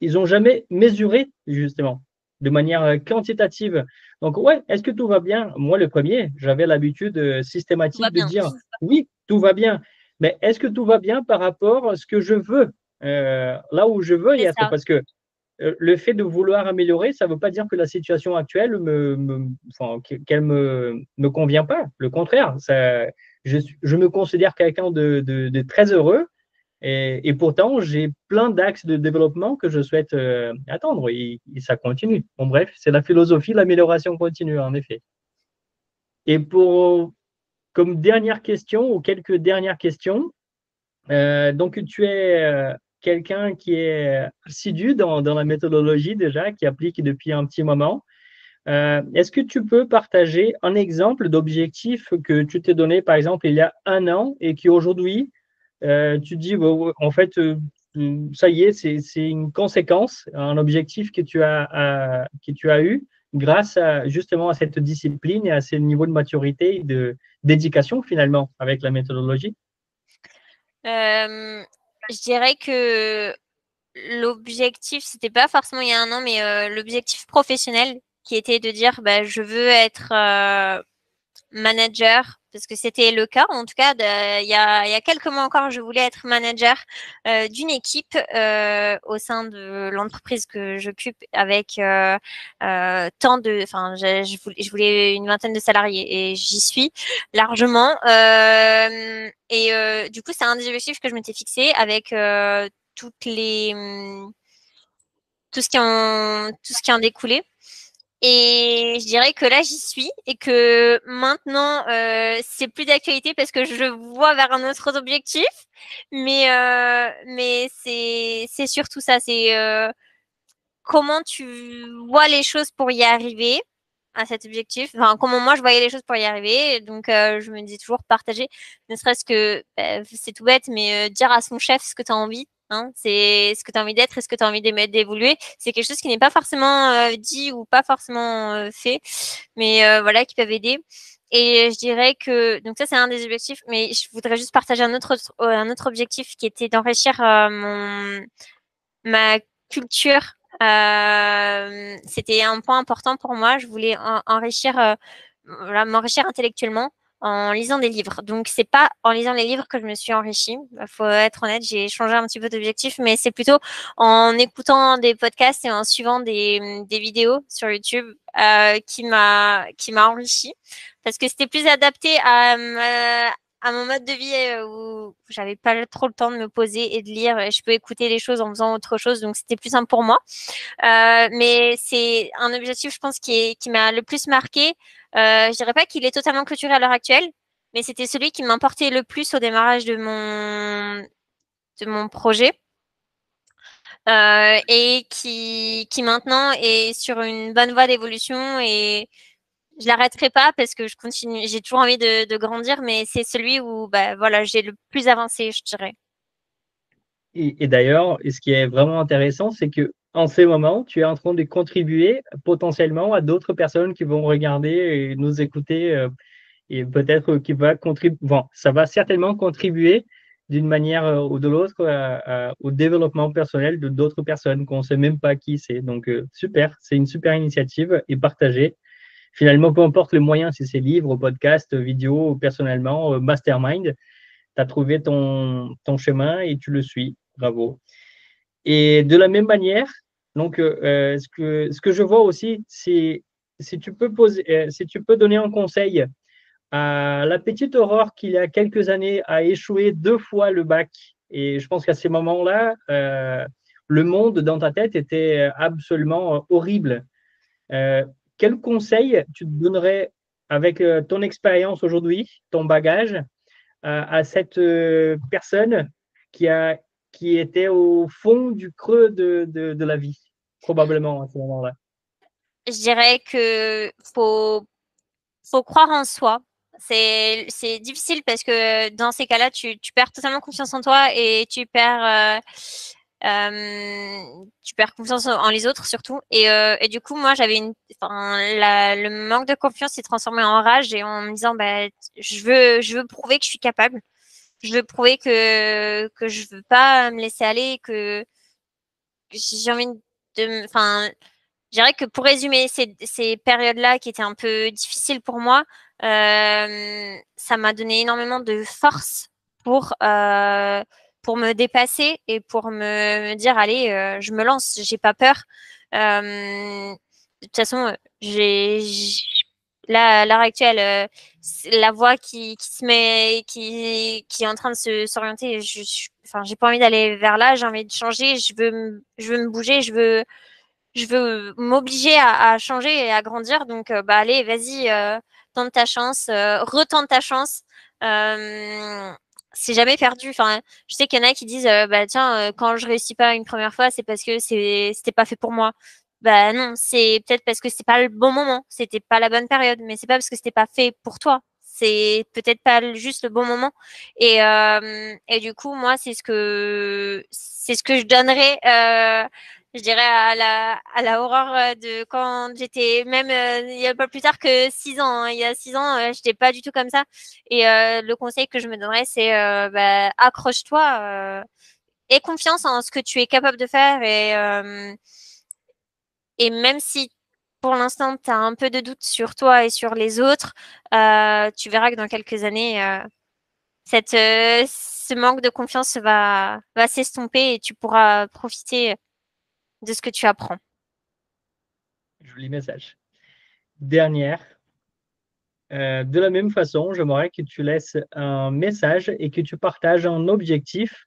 ils ont jamais mesuré justement de manière quantitative. Donc ouais, est-ce que tout va bien? Moi, le premier, j'avais l'habitude Tout va systématique de bien. dire oui, tout va bien. Mais est-ce que tout va bien par rapport à ce que je veux, là où je veux y C'est être? ça. Parce que le fait de vouloir améliorer, ça ne veut pas dire que la situation actuelle enfin, qu'elle me convient pas. Le contraire, je me considère quelqu'un de très heureux et pourtant, j'ai plein d'axes de développement que je souhaite attendre et ça continue. Bon, bref, c'est la philosophie, l'amélioration continue, en effet. Et comme dernière question ou quelques dernières questions, donc tu es quelqu'un qui est assidu dans la méthodologie déjà, qui applique depuis un petit moment. Est-ce que tu peux partager un exemple d'objectif que tu t'es donné, par exemple, il y a un an et qui aujourd'hui, tu dis, bon, en fait, ça y est, c'est une conséquence, un objectif que tu as eu grâce justement à cette discipline et à ce niveau de maturité et de d'éducation finalement avec la méthodologie? Je dirais que l'objectif, c'était pas forcément il y a un an, mais l'objectif professionnel qui était de dire, bah, je veux être manager, parce que c'était le cas. En tout cas, il y a quelques mois encore, je voulais être manager d'une équipe au sein de l'entreprise que j'occupe avec tant de, enfin, je voulais une vingtaine de salariés et j'y suis largement. Du coup, c'est un des objectifs que je m'étais fixé avec toutes les tout ce qui en découlait. Et je dirais que là, j'y suis et que maintenant, c'est plus d'actualité parce que je vois vers un autre objectif. Mais c'est surtout ça. C'est comment tu vois les choses pour y arriver à cet objectif. Enfin, comment moi, je voyais les choses pour y arriver. Et donc, je me disais toujours partager, ne serait-ce que, c'est tout bête, mais dire à son chef ce que tu as envie. Hein, c'est ce que tu as envie d'être et ce que tu as envie d'évoluer. C'est quelque chose qui n'est pas forcément dit ou pas forcément fait, mais voilà, qui peuvent aider. Et je dirais que, donc ça, c'est un des objectifs, mais je voudrais juste partager un autre objectif qui était d'enrichir ma culture. C'était un point important pour moi. Je voulais enrichir, voilà, m'enrichir intellectuellement en lisant des livres. Donc, c'est pas en lisant les livres que je me suis enrichie. Il faut être honnête, j'ai changé un petit peu d'objectif, mais c'est plutôt en écoutant des podcasts et en suivant des vidéos sur YouTube qui m'a enrichi parce que c'était plus adapté à mon mode de vie où j'avais pas trop le temps de me poser et de lire. Et je peux écouter les choses en faisant autre chose, donc c'était plus simple pour moi. Mais c'est un objectif, je pense, qui m'a le plus marqué. Je dirais pas qu'il est totalement clôturé à l'heure actuelle, mais c'était celui qui m'importait le plus au démarrage de mon projet. Et qui maintenant est sur une bonne voie d'évolution et je l'arrêterai pas parce que je continue, j'ai toujours envie de grandir, mais c'est celui où bah, voilà, j'ai le plus avancé, je dirais. Et d'ailleurs, ce qui est vraiment intéressant, c'est que en ce moment, tu es en train de contribuer potentiellement à d'autres personnes qui vont regarder et nous écouter et peut-être qui va contribuer, bon, ça va certainement contribuer d'une manière ou de l'autre au développement personnel de d'autres personnes qu'on ne sait même pas qui c'est. Donc, super, c'est une super initiative et partagée. Finalement, peu importe le moyen, si c'est livre, podcast, vidéo, personnellement, mastermind, tu as trouvé ton chemin et tu le suis. Bravo. Et de la même manière, donc, ce que je vois aussi, c'est si tu peux donner un conseil à la petite Aurore qui, il y a quelques années, a échoué 2 fois le bac. Et je pense qu'à ces moments-là, le monde dans ta tête était absolument horrible. Euh, Quel conseil tu te donnerais avec ton expérience aujourd'hui, ton bagage, à cette personne qui a, qui était au fond du creux de la vie, probablement à ce moment-là? Je dirais que faut croire en soi. C'est difficile parce que dans ces cas-là, tu perds totalement confiance en toi et tu perds confiance en les autres surtout. Et du coup, moi, enfin, le manque de confiance s'est transformé en rage et en me disant, bah, je veux prouver que je suis capable. Je veux prouver que je veux pas me laisser aller, que j'ai envie enfin, je dirais que pour résumer ces périodes-là qui étaient un peu difficiles pour moi, ça m'a donné énormément de force pour me dépasser et pour me dire, allez, je me lance, j'ai pas peur. De toute façon, là, à l'heure actuelle, la voie qui est en train de s'orienter, enfin, j'ai pas envie d'aller vers là, j'ai envie de changer, je veux me bouger, je veux m'obliger à changer et à grandir. Donc, bah, allez, vas-y, tente ta chance, retente ta chance. C'est jamais perdu. Enfin, je sais qu'il y en a qui disent, bah tiens, quand je réussis pas une première fois, c'est parce que c'était pas fait pour moi. Bah non, c'est peut-être parce que c'était pas le bon moment, c'était pas la bonne période, mais c'est pas parce que c'était pas fait pour toi. C'est peut-être pas juste le bon moment. Et du coup, moi, c'est ce que je donnerais. Je dirais à la horreur de quand j'étais même il y a pas plus tard que 6 ans. Hein. Il y a 6 ans, j'étais pas du tout comme ça. Et le conseil que je me donnerais, c'est bah, accroche-toi, aie confiance en ce que tu es capable de faire et même si pour l'instant tu as un peu de doute sur toi et sur les autres, tu verras que dans quelques années, ce manque de confiance va s'estomper et tu pourras profiter de ce que tu apprends. Joli message. Dernière. De la même façon, j'aimerais que tu laisses un message et que tu partages un objectif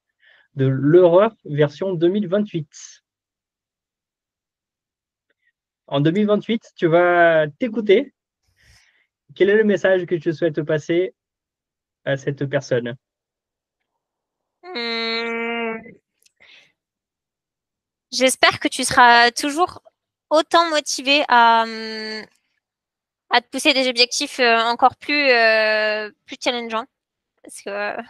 de l'horreur version 2028. En 2028, tu vas t'écouter. Quel est le message que tu souhaites passer à cette personne? Hum, J'espère que tu seras toujours autant motivé à te pousser des objectifs encore plus challengeants. Parce que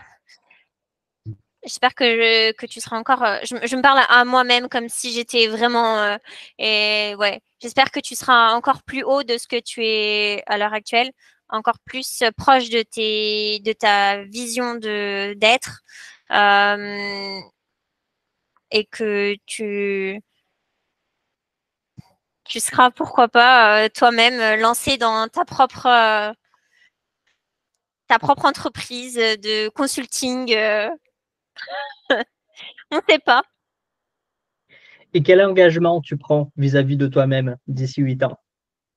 j'espère que tu seras encore. Je me parle à moi-même comme si j'étais vraiment. Et ouais, j'espère que tu seras encore plus haut de ce que tu es à l'heure actuelle, encore plus proche de ta vision d'être, euh, et que tu seras pourquoi pas toi-même lancé dans ta propre entreprise de consulting. On ne sait pas. Et quel engagement tu prends vis-à-vis de toi-même d'ici 8 ans?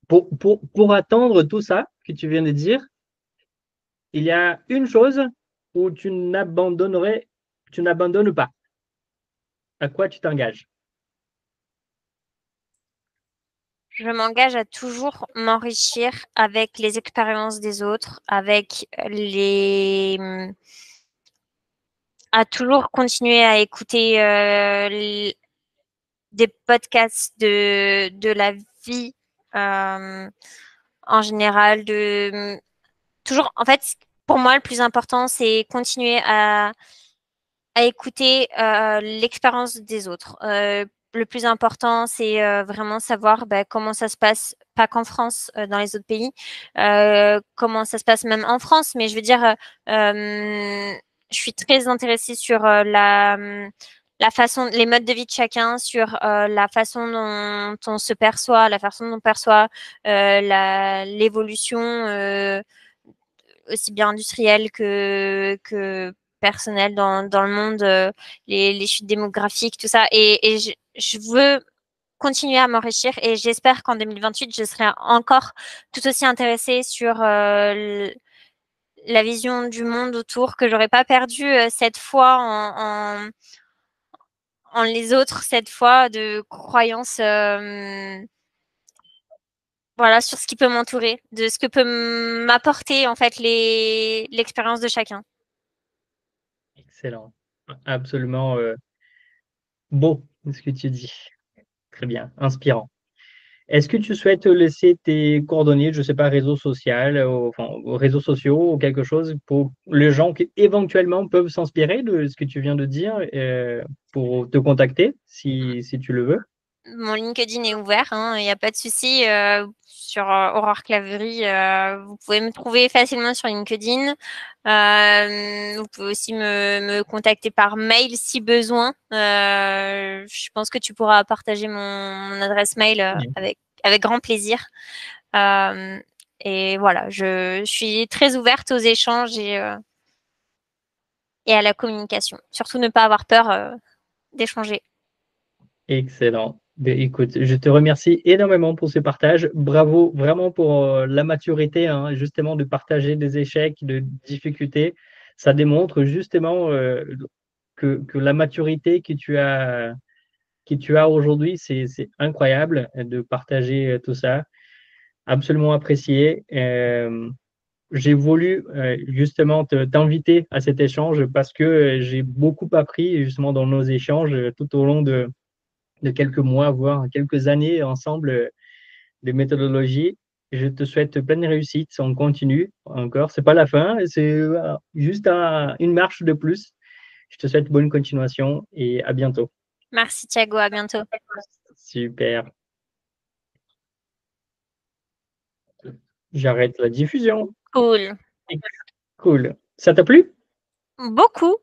Pour attendre tout ça que tu viens de dire, il y a une chose où tu n'abandonnes pas. À quoi tu t'engages? Je m'engage à toujours m'enrichir avec les expériences des autres, à toujours continuer à écouter des podcasts de la vie euh, en général, toujours, en fait, pour moi, le plus important, c'est continuer à écouter l'expérience des autres. Le plus important, c'est vraiment savoir bah, comment ça se passe, pas qu'en France, dans les autres pays, comment ça se passe même en France, mais je veux dire, je suis très intéressée sur la façon, les modes de vie de chacun, sur la façon dont on se perçoit, la façon dont on perçoit l'évolution aussi bien industrielle que personnelle dans le monde, les chutes démographiques, tout ça. Et je veux continuer à m'enrichir et j'espère qu'en 2028, je serai encore tout aussi intéressée sur la vision du monde autour, que j'aurais pas perdu cette foi en les autres, cette foi de croyance voilà, sur ce qui peut m'entourer, de ce que peut m'apporter en fait l'expérience de chacun. Excellent. Absolument beau ce que tu dis. Très bien, inspirant. Est-ce que tu souhaites laisser tes coordonnées, je ne sais pas, réseaux sociaux, enfin, aux réseaux sociaux ou quelque chose pour les gens qui éventuellement peuvent s'inspirer de ce que tu viens de dire pour te contacter si tu le veux? Mon LinkedIn est ouvert, hein, il n'y a pas de souci. Sur Aurore Claverie, vous pouvez me trouver facilement sur LinkedIn. Vous pouvez aussi me contacter par mail si besoin. Je pense que tu pourras partager mon adresse mail Bien. avec grand plaisir. Euh, et voilà, je suis très ouverte aux échanges et à la communication. Surtout ne pas avoir peur d'échanger. Excellent. Ben, écoute, je te remercie énormément pour ce partage. Bravo vraiment pour la maturité, hein, justement, de partager des échecs, de difficultés. Ça démontre justement que la maturité que tu as aujourd'hui, c'est incroyable de partager tout ça. Absolument apprécié. J'ai voulu justement t'inviter à cet échange parce que j'ai beaucoup appris justement dans nos échanges tout au long de quelques mois, voire quelques années ensemble de méthodologie. Je te souhaite pleine réussite. On continue encore. C'est pas la fin, c'est juste une marche de plus. Je te souhaite bonne continuation et à bientôt. Merci Thiago, à bientôt. Super. J'arrête la diffusion. Cool. Cool. Ça t'a plu? Beaucoup.